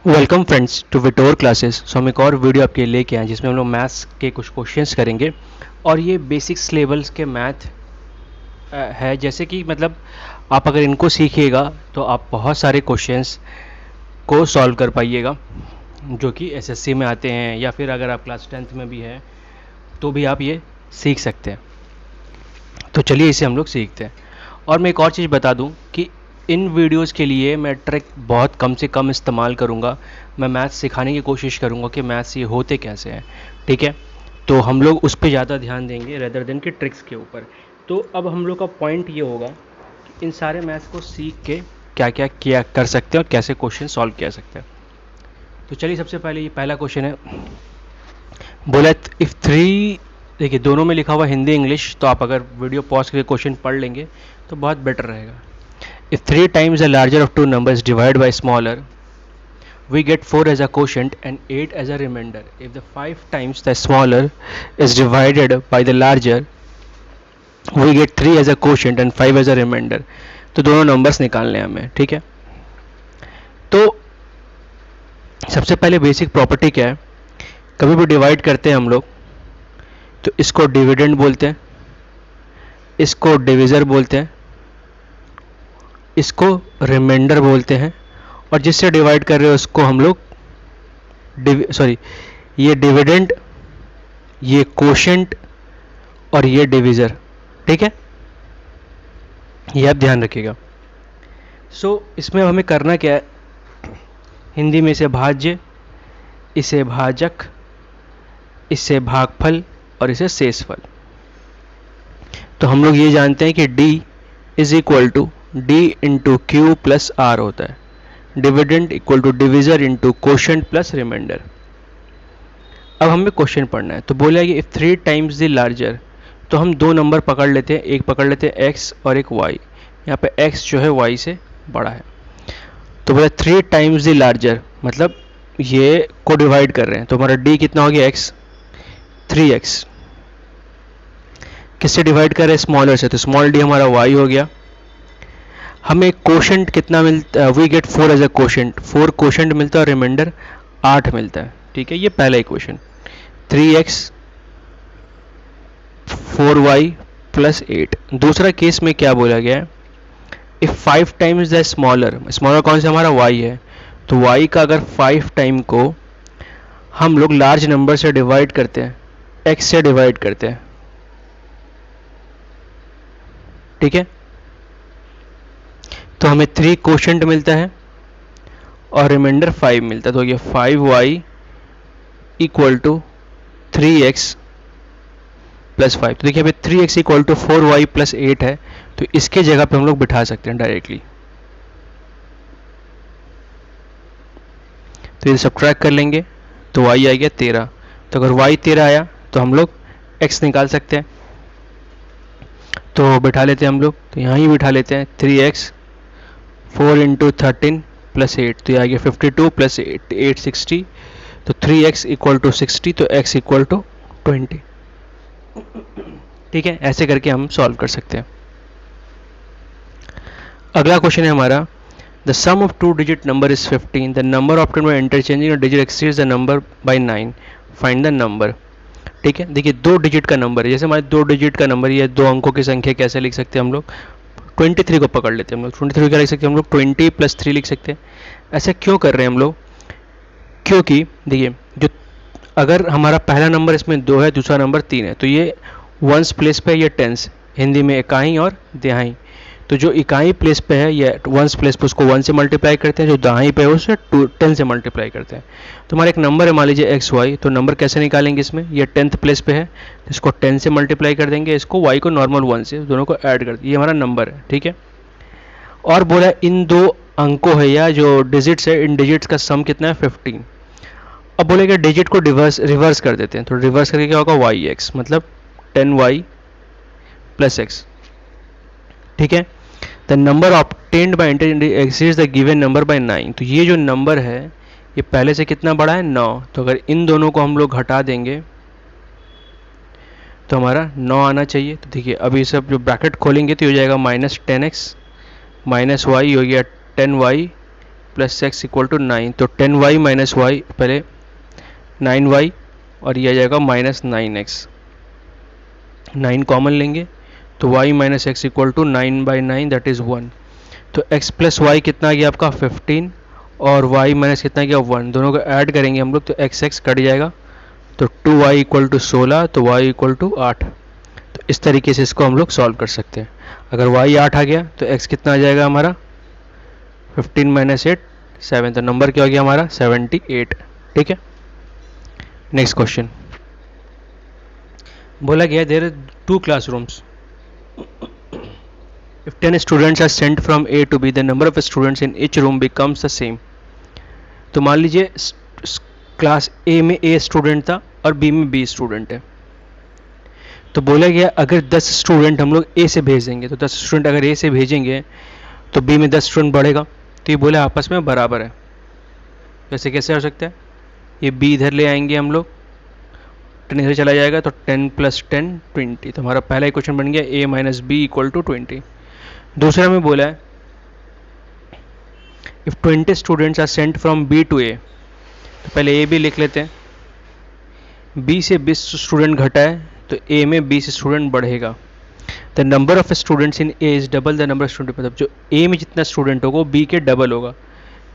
Welcome friends to Vitor classes. So हम एक और वीडियो आपके लिए लेके आए जिसमें हम लोग मैथ्स के कुछ क्वेश्चंस करेंगे और ये बेसिक्स लेवल्स के मैथ है। जैसे कि मतलब आप अगर इनको सीखिएगा तो आप बहुत सारे क्वेश्चंस को सॉल्व कर पाइएगा जो कि एसएससी में आते हैं, या फिर अगर आप क्लास 10th में भी हैं तो भी आप ये सीख सकते हैं। तो चलिए इसे हम लोग सीखते हैं। और मैं एक और चीज़ बता दूं कि इन वीडियोस के लिए मैं ट्रिक बहुत कम से कम इस्तेमाल करूंगा। मैं मैथ्स सिखाने की कोशिश करूंगा कि मैथ्स ये होते कैसे हैं, ठीक है। तो हम लोग उस पर ज़्यादा ध्यान देंगे रेदर देन कि ट्रिक्स के ऊपर। तो अब हम लोग का पॉइंट ये होगा कि इन सारे मैथ्स को सीख के क्या क्या किया कर सकते हैं और कैसे क्वेश्चन सॉल्व किया सकते हैं। तो चलिए सबसे पहले ये पहला क्वेश्चन है, बोला इफ़ थ्री, देखिए दोनों में लिखा हुआ हिंदी इंग्लिश, तो आप अगर वीडियो पॉज करके क्वेश्चन पढ़ लेंगे तो बहुत बेटर रहेगा। If 3 times the larger of two numbers divided by smaller, we get 4 as a quotient and 8 as a remainder. If the 5 times the smaller is divided by the larger, we get 3 as a quotient and 5 as a remainder. तो दोनों numbers निकालने हैं हमें, ठीक है। तो सबसे पहले बेसिक प्रॉपर्टी क्या है, कभी भी डिवाइड करते हैं हम लोग तो इसको डिविडेंड बोलते हैं, इसको डिविज़र बोलते हैं, इसको रिमाइंडर बोलते हैं, और जिससे डिवाइड कर रहे हो उसको हम लोग ये डिविडेंड, ये कोशेंट और ये डिविज़र, ठीक है। ये आप ध्यान रखिएगा। इसमें हमें करना क्या है, हिंदी में इसे भाज्य, इसे भाजक, इसे भागफल और इसे शेषफल। तो हम लोग ये जानते हैं कि D is equal to D into q plus r होता है, dividend equal to divisor into quotient plus remainder. अब हमें क्वेश्चन पढ़ना है। तो बोला है कि इफ 3 टाइम्स द लार्जर, तो हम दो नंबर पकड़ लेते हैं, एक पकड़ लेते हैं x और एक y। यहाँ पे x जो है y से बड़ा है। तो बोला 3 टाइम्स द लार्जर मतलब ये को डिवाइड कर रहे हैं, तो हमारा d कितना हो गया x, 3x। किससे डिवाइड कर रहे हैं, स्मॉलर से, तो स्मॉल d हमारा y हो गया। हमें कोशेंट कितना मिलता है, we get 4 as a quotient, 4 quotient मिलता है और रिमाइंडर 8 मिलता है, ठीक है। ये पहला इक्वेशन 3x 4y प्लस 8। दूसरा केस में क्या बोला गया है, if 5 times the smaller, smaller कौन सा हमारा y है, तो y का अगर 5 टाइम को हम लोग लार्ज नंबर से डिवाइड करते हैं, x से डिवाइड करते हैं, ठीक है, तो हमें 3 कोशेंट मिलता है और रिमाइंडर 5 मिलता है। तो ये 5y equal to 3x plus 5। तो देखिए अभी 3x equal to 4y plus 8 है, तो इसके जगह पे हम लोग बिठा सकते हैं डायरेक्टली। तो ये सब्ट्रैक्ट कर लेंगे तो y आ गया 13। तो अगर y 13 आया तो हम लोग x निकाल सकते हैं। तो बिठा लेते हैं हम लोग, तो यहाँ ही बिठा लेते हैं 3x 4 इंटू 13 प्लस 8, तो ये आ गया 52 प्लस 8 60। तो 3x इक्वल टू 60, तो x इक्वल टू 20, ठीक है। ऐसे करके हम सॉल्व कर सकते हैं। अगला क्वेश्चन है हमारा, the sum of 2 digit number is 15, the number obtained by interchanging digit exceeds the number by 9, find the number, ठीक है। देखिए 2 डिजिट का नंबर है, जैसे हमारे 2 डिजिट का नंबर, ये 2 अंकों की संख्या कैसे लिख सकते हैं हम लोग, 23 को पकड़ लेते हैं हम लोग। 23 क्या लिख सकते हैं हम लोग, 20 प्लस 3 लिख सकते हैं। ऐसा क्यों कर रहे हैं हम लोग, क्योंकि देखिए जो अगर हमारा पहला नंबर इसमें 2 है, दूसरा नंबर 3 है, तो ये वंस प्लेस पे है, ये टेंस, हिंदी में इकाई और दिहाई। तो जो इकाई प्लेस पे है ये वंस प्लेस पे, उसको 1 से मल्टीप्लाई करते हैं, जो दहाई पे है उसे 10 से मल्टीप्लाई करते हैं। तो हमारा एक नंबर है मान लीजिए XY, तो नंबर कैसे निकालेंगे, इसमें ये 10th प्लेस पे है तो इसको 10 से मल्टीप्लाई कर देंगे, इसको y को नॉर्मल 1 से, दोनों को ऐड कर, ये हमारा नंबर है, ठीक है। और बोला इन दो अंकों है या जो डिजिट्स है, इन डिजिट्स का सम कितना है, 15। अब बोलेगा डिजिट को रिवर्स कर देते हैं, तो रिवर्स करके क्या होगा, yx मतलब 10y प्लस x, ठीक है। The number obtained by interchanging exceeds the given number by 9। तो ये जो नंबर है ये पहले से कितना बड़ा है, 9। तो अगर इन दोनों को हम लोग घटा देंगे तो हमारा 9 आना चाहिए। तो देखिए अभी सब जो ब्रैकेट खोलेंगे तो हो जाएगा -10x माइनस y हो गया 10y plus x equal to 9, तो 10y माइनस वाई, पहले 9y और ये आ जाएगा माइनस 9x, 9 कॉमन लेंगे तो y minus x equal to 9/9 that is 1। तो x प्लस वाई कितना आ गया आपका 15 और y माइनस कितना आ गया 1, दोनों को ऐड करेंगे हम लोग तो x कट जाएगा, तो 2y इक्वल टू 16, तो y इक्वल टू 8। तो इस तरीके से इसको हम लोग सॉल्व कर सकते हैं। अगर y 8 आ गया तो x कितना आ जाएगा हमारा 15 माइनस 8 7, तो नंबर क्या हो गया हमारा 78। ठीक है, नेक्स्ट क्वेश्चन बोला गया there are 2 classrooms, if 10 students are sent from A to B, the number of students in each room becomes the same। तो मान लीजिए क्लास A में A स्टूडेंट था और B में B स्टूडेंट है, तो बोला गया अगर 10 स्टूडेंट हम लोग A से भेज देंगे, तो 10 स्टूडेंट अगर A से भेजेंगे तो B में 10 स्टूडेंट बढ़ेगा, तो ये बोले आपस में बराबर है। वैसे कैसे हो सकता है, ये B इधर ले आएंगे हम लोग, 10 इधर चला जाएगा तो 10 प्लस 10 20, तो हमारा पहला क्वेश्चन बन गया A minus b equal to 20। दूसरा में बोला है if 20 students are sent from B to A, तो पहले A भी लिख लेते हैं, B से 20 स्टूडेंट घटा है तो A में 20 स्टूडेंट बढ़ेगा। The number of students in A is double the number of student, मतलब जो A में जितना स्टूडेंट होगा वो B के डबल होगा,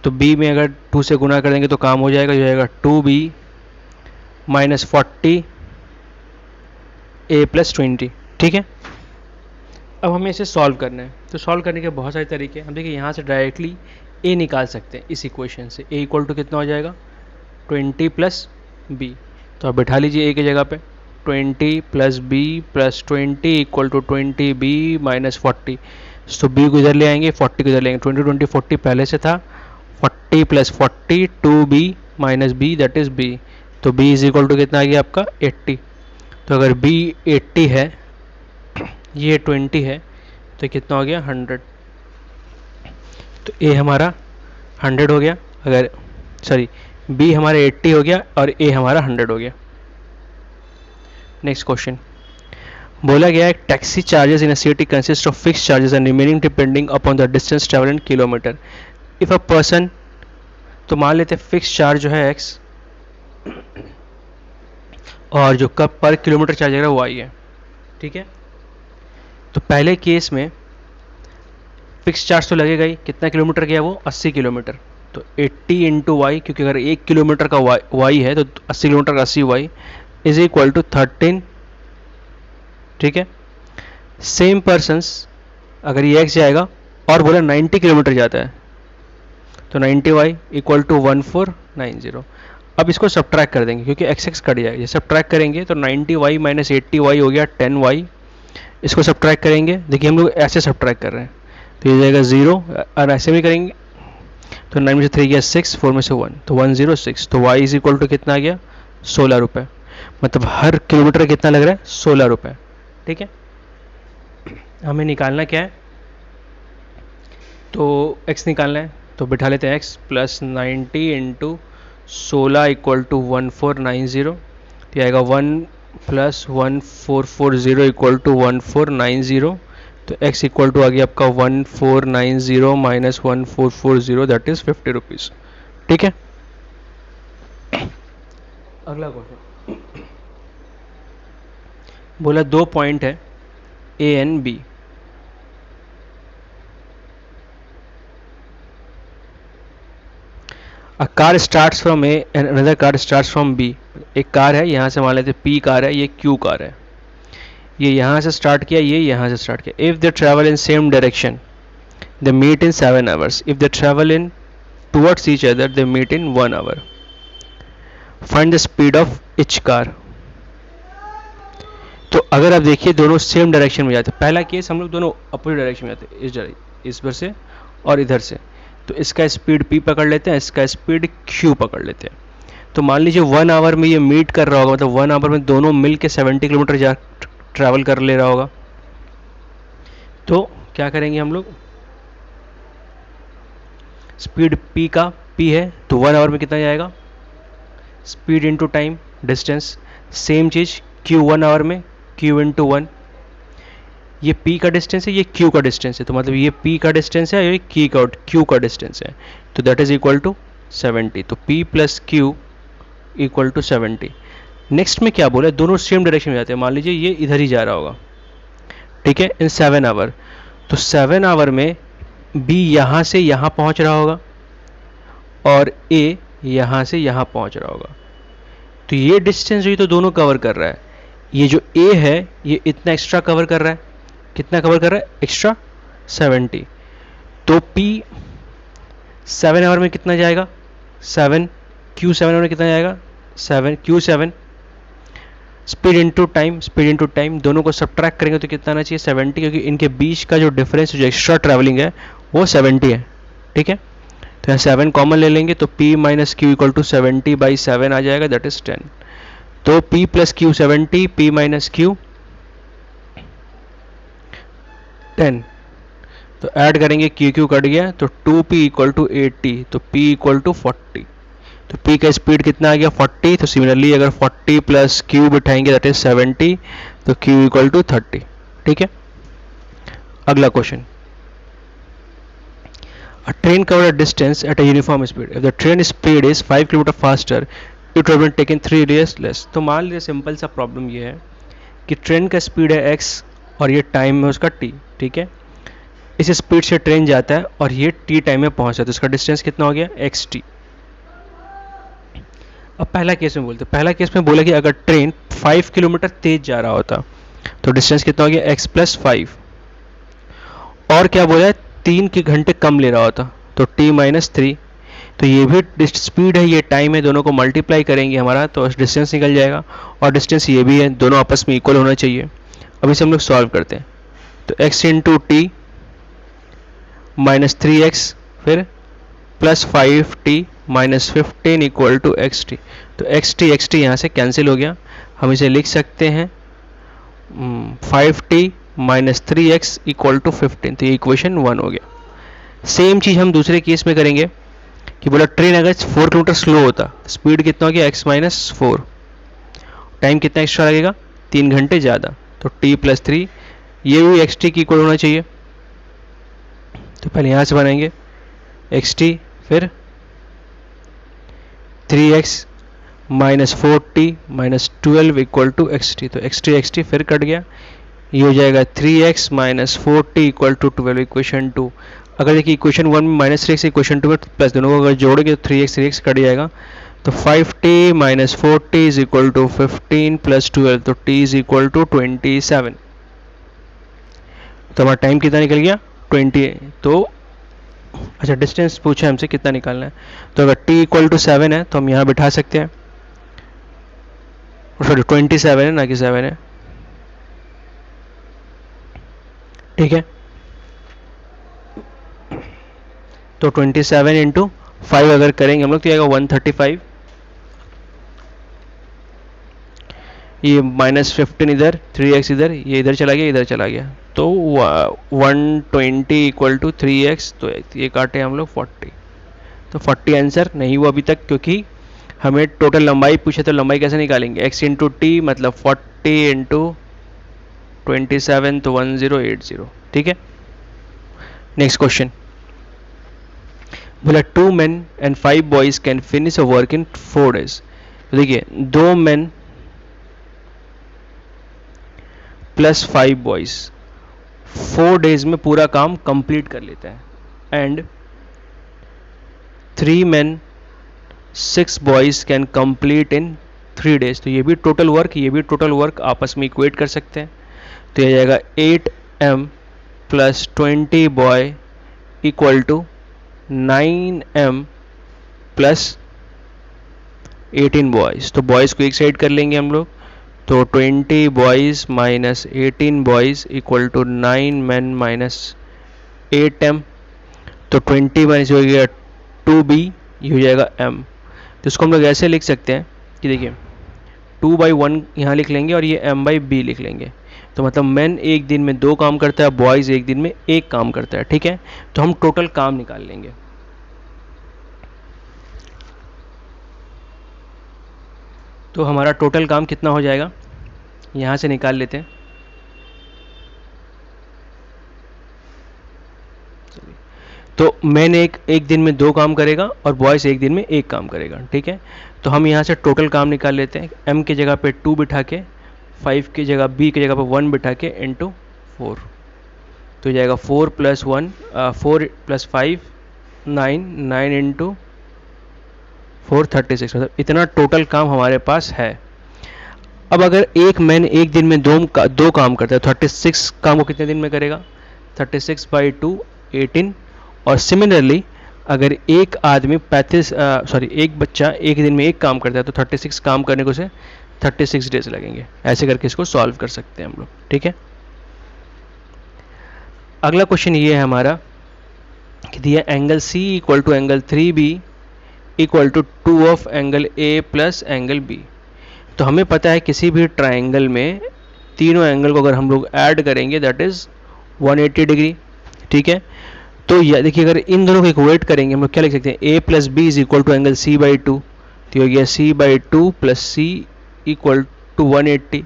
तो B में अगर 2 से गुना कर देंगे तो काम हो जाएगा, जो जाएगा 2B माइनस 40 A प्लस 20। ठीक है, अब हमें इसे सॉल्व करना है, तो सॉल्व करने के बहुत सारे तरीके हैं। हम देखिए यहाँ से डायरेक्टली A निकाल सकते हैं इस इक्वेशन से, A इक्वल टू कितना हो जाएगा 20 प्लस बी, तो आप बैठा लीजिए A की जगह पे 20 plus b plus 20 equal to 20b minus 40, तो b को इधर ले आएंगे 40 को इधर ले आएंगे, 20 20 40 पहले से था, 40 plus 40 2b minus b that is b, तो b इज इक्वल टू कितना आ गया आपका 80। तो अगर b 80 है, ये 20 है, तो कितना हो गया 100, तो a हमारा 100 हो गया, अगर सॉरी b हमारा 80 हो गया और a हमारा 100 हो गया। नेक्स्ट क्वेश्चन बोला गया है taxi charges in a city consist of fix charges and remaining depending upon the distance travel in kilometre. If a person, तो मान लेते हैं फिक्स चार्ज जो है x और जो कब पर किलोमीटर चार्ज है वो y है। ठीक है, तो पहले केस में फिक्स चार्ज तो लगेगा ही, कितना किलोमीटर गया वो 80 किलोमीटर, तो 80 इंटू वाई, क्योंकि अगर 1 किलोमीटर का y है तो 80 किलोमीटर का 80y इज इक्वल टू 13। ठीक है, सेम पर्सन्स अगर ये x जाएगा और बोला 90 किलोमीटर जाता है तो 90y इक्वल टू 1490। अब इसको सब्ट्रैक्ट कर देंगे क्योंकि x कट जाएगा, ये सब्ट्रैक्ट करेंगे तो 90y माइनस 80y हो गया 10y, इसको सब्ट्रैक्ट करेंगे, देखिए हम लोग ऐसे सब्ट्रैक्ट कर रहे हैं तो ये जाएगा 0, और ऐसे भी करेंगे तो 9 में से 3 गया 6, 4 में से 1 तो 106, तो y इज इक्वल टू कितना आ गया 16 रुपये, मतलब हर किलोमीटर कितना लग रहा है 16 रुपये। ठीक है, हमें निकालना क्या है, तो x निकालना है, तो बिठा लेते हैं x plus 90 into 16 equal to 1490, तो आएगा 1 प्लस 1440 इक्वल टू 1490, तो x इक्वल टू आ गया आपका 1490 माइनस 1440 दैट इज 50 रुपीज़। ठीक है, अगला क्वेश्चन बोला 2 पॉइंट है A and B, a car starts from A and another car starts from B। एक कार है, यहाँ से मान लेते P कार है, ये Q कार है, ये यहाँ से स्टार्ट किया, ये यहाँ से स्टार्ट किया। If they travel in same direction they meet in 7 hours, if they travel in towards each other they meet in 1 hour, find the speed of each car. तो अगर आप देखिए दोनों सेम डायरेक्शन में जाते हैं, पहला केस हम लोग दोनों अपोजिट डायरेक्शन में जाते हैं, इस पर से और इधर से, तो इसका स्पीड p पकड़ लेते हैं, इसका स्पीड q पकड़ लेते हैं। तो मान लीजिए 1 आवर में ये मीट कर रहा होगा, मतलब 1 आवर में दोनों मिल के 70 किलोमीटर जा ट्रैवल कर ले रहा होगा, तो क्या करेंगे हम लोग, स्पीड p का p है तो 1 आवर में कितना जाएगा, speed into time distance, same चीज़ q 1 आवर में q इंटू 1, ये P का डिस्टेंस है, ये Q का डिस्टेंस है, तो मतलब ये P का डिस्टेंस है, ये Q का डिस्टेंस है, तो दैट इज इक्वल टू 70। तो P plus Q equal to 70। Next में क्या बोला, दोनों सेम डायरेक्शन में जाते हैं। मान लीजिए ये इधर ही जा रहा होगा, ठीक है, इन 7 आवर। तो 7 आवर में B यहाँ से यहाँ पहुँच रहा होगा और A यहाँ से यहाँ पहुँच रहा होगा। तो ये डिस्टेंस जो ये तो दोनों कवर कर रहा है। ये जो A है ये इतना एक्स्ट्रा कवर कर रहा है, कितना कवर कर रहा है एक्स्ट्रा, 70। तो P 7 आवर में कितना जाएगा, 7, Q 7 आवर में कितना जाएगा, 7, Q 7। स्पीड इनटू टाइम दोनों को सब्ट्रैक्ट करेंगे तो कितना आना चाहिए, 70, क्योंकि इनके बीच का जो डिफरेंस जो एक्स्ट्रा ट्रैवलिंग है वो 70 है, ठीक है। तो यहाँ 7 कॉमन ले लेंगे तो P minus q equal to 70/7 आ जाएगा, दैट इज 10। तो P plus q 70, P minus q 10। तो ऐड करेंगे, क्यू क्यू कट गया, तो 2P इक्वल टू 80, तो P इक्वल टू 40। तो P का स्पीड कितना आ गया, 40। तो सिमिलरली अगर 40 प्लस क्यू बिठाएंगे दैट इज 70, तो Q इक्वल टू 30, ठीक है। अगला question, a train covered a distance at a uniform speed. If the train speed is 5 km faster, it would have been taken 3 days less. तो मान लीजिए simple सा problem ये है कि ट्रेन का स्पीड है x और ये टाइम है उसका t, ठीक है। इस स्पीड से ट्रेन जाता है और ये t टाइम में पहुंचा, तो इसका डिस्टेंस कितना हो गया, xt। अब पहला केस में बोलते हैं, पहला केस में बोला कि अगर ट्रेन 5 किलोमीटर तेज जा रहा होता तो डिस्टेंस कितना हो गया, x प्लस 5। और क्या बोला है, 3 के घंटे कम ले रहा होता तो t माइनस 3। तो ये भी स्पीड है, ये टाइम है, दोनों को मल्टीप्लाई करेंगे हमारा तो डिस्टेंस निकल जाएगा। और डिस्टेंस ये भी है, दोनों आपस में इक्वल होना चाहिए। अब इसे हम लोग सॉल्व करते हैं, तो x into T minus 3x फिर plus 5t minus 15 equal to xt। तो xt यहाँ से कैंसिल हो गया, हम इसे लिख सकते हैं 5t minus 3x equal to 15। तो ये इक्वेशन 1 हो गया। सेम चीज़ हम दूसरे केस में करेंगे कि बोला ट्रेन अगर 4 किलोमीटर स्लो होता, स्पीड कितना हो गया, x माइनस 4, टाइम कितना एक्स्ट्रा लगेगा, 3 घंटे ज़्यादा, तो t प्लस 3, ये भी xt की इक्वल होना चाहिए। तो पहले यहाँ से बनाएंगे xt फिर 3x minus 4t minus 12 equal to xt। तो xt फिर कट गया, ये हो जाएगा 3x minus 4t equal to 12, equation 2। अगर देखिए इक्वेशन 1 में माइनस 3x, इक्वेशन 2 में प्लस, दोनों को अगर जोड़ेंगे तो 3x कट जाएगा। तो 5t minus 4t is equal to 15 plus 12, तो t इज इक्वल टू 27। तो हमारा टाइम कितना निकल गया, 20। तो अच्छा, डिस्टेंस पूछा हमसे कितना निकालना है, तो अगर t इक्वल टू 7 है तो हम यहाँ बिठा सकते हैं, सॉरी 27 है ना कि 7 है, ठीक है। तो 27 इंटू 5 अगर करेंगे हम लोग तो आएगा 135, ये माइनस 15 इधर, 3x इधर, ये इधर चला गया, इधर चला गया, तो 120 इक्वल टू 3x। तो ये काटे हम लोग 40, तो 40 आंसर नहीं हुआ अभी तक, क्योंकि हमें टोटल लंबाई पूछे तो लंबाई कैसे निकालेंगे, x इंटू टी मतलब 40 इंटू 27, तो 1080, ठीक है। नेक्स्ट क्वेश्चन बोला 2 men and 5 boys can finish a work in 4 days। तो देखिए 2 men प्लस 5 बॉयज 4 days में पूरा काम कंप्लीट कर लेते हैं, and 3 men 6 boys can complete in 3 days। तो ये भी टोटल वर्क आपस में इक्वेट कर सकते हैं। तो ये जाएगा 8m plus 20 boy equal to 9m plus 18 boys. तो बॉयज़ को एक साइड कर लेंगे हम लोग, तो 20 boys minus 18 boys equal to 9 men minus 8m। तो 20 माइनस हो गया 2b, ये हो जाएगा m। तो इसको हम लोग ऐसे लिख सकते हैं कि देखिए 2/1 यहाँ लिख लेंगे और ये m/b लिख लेंगे। तो मतलब मैन एक दिन में 2 काम करता है, बॉयज़ एक दिन में 1 काम करता है, ठीक है। तो हम टोटल काम निकाल लेंगे। तो हमारा टोटल काम कितना हो जाएगा, यहाँ से निकाल लेते हैं। तो मैन एक दिन में 2 काम करेगा और बॉयज़ एक दिन में 1 काम करेगा, ठीक है। तो हम यहाँ से टोटल काम निकाल लेते हैं। m की जगह पे 2 बिठा के, 5 की जगह b की जगह पे 1 बिठा के इंटू 4, तो जाएगा 4 + 1 4 + 5 9, 9 इंटू 4 36, मतलब इतना टोटल काम हमारे पास है। अब अगर एक मैन एक दिन में दो काम करता है, 36 काम को कितने दिन में करेगा? 36/2 18। और सिमिलरली अगर एक आदमी एक बच्चा एक दिन में 1 काम करता है तो 36 काम करने को से 36 डेज लगेंगे। ऐसे करके इसको सॉल्व कर सकते हैं हम लोग, ठीक है। अगला क्वेश्चन ये है हमारा कि दिया angle C = angle 3B = 2 of angle A plus angle B। तो हमें पता है किसी भी ट्राइंगल में तीनों एंगल को अगर हम लोग ऐड करेंगे दैट इज 180 डिग्री, ठीक है। तो यह देखिए, अगर इन दोनों को इक्वेट करेंगे हम लोग क्या लिख सकते हैं? A + B = एंगल C/2, तो हो गया C/2 + C = 180।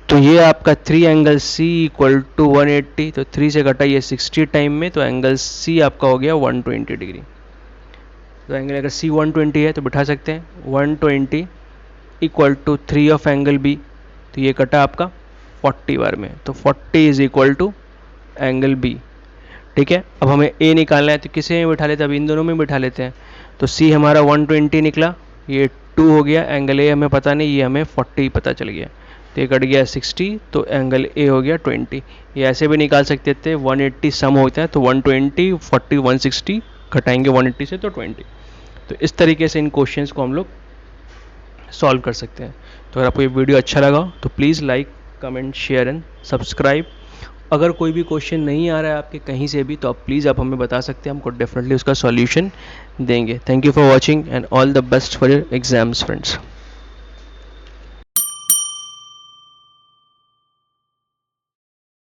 तो ये आपका 3 एंगल C = 180, तो 3 से घटा ये 60 टाइम में, तो एंगल C आपका हो गया 120 डिग्री। तो एंगल अगर C 120 है तो बिठा सकते हैं 120 = 3 ऑफ एंगल B, तो ये कटा आपका 40 बार में, तो 40 = एंगल B, ठीक है। अब हमें A निकालना है तो किसे में बिठा लेते हैं? अब इन दोनों में बिठा लेते हैं। तो C हमारा 120 निकला, ये 2 हो गया, एंगल A हमें पता नहीं, ये हमें 40 पता चल गया, तो ये कट गया 60, तो एंगल A हो गया 20। ये ऐसे भी निकाल सकते थे, 180 सम होता है तो 120 40 160 घटाएंगे 180 से तो 20। तो इस तरीके से इन क्वेश्चंस को हम लोग सॉल्व कर सकते हैं। तो अगर आपको ये वीडियो अच्छा लगा तो please like comment share and subscribe. अगर कोई भी क्वेश्चन नहीं आ रहा है आपके कहीं से भी तो प्लीज़ आप हमें बता सकते हैं, हमको डेफिनेटली उसका सॉल्यूशन देंगे। Thank you for watching and all the best for your exams friends.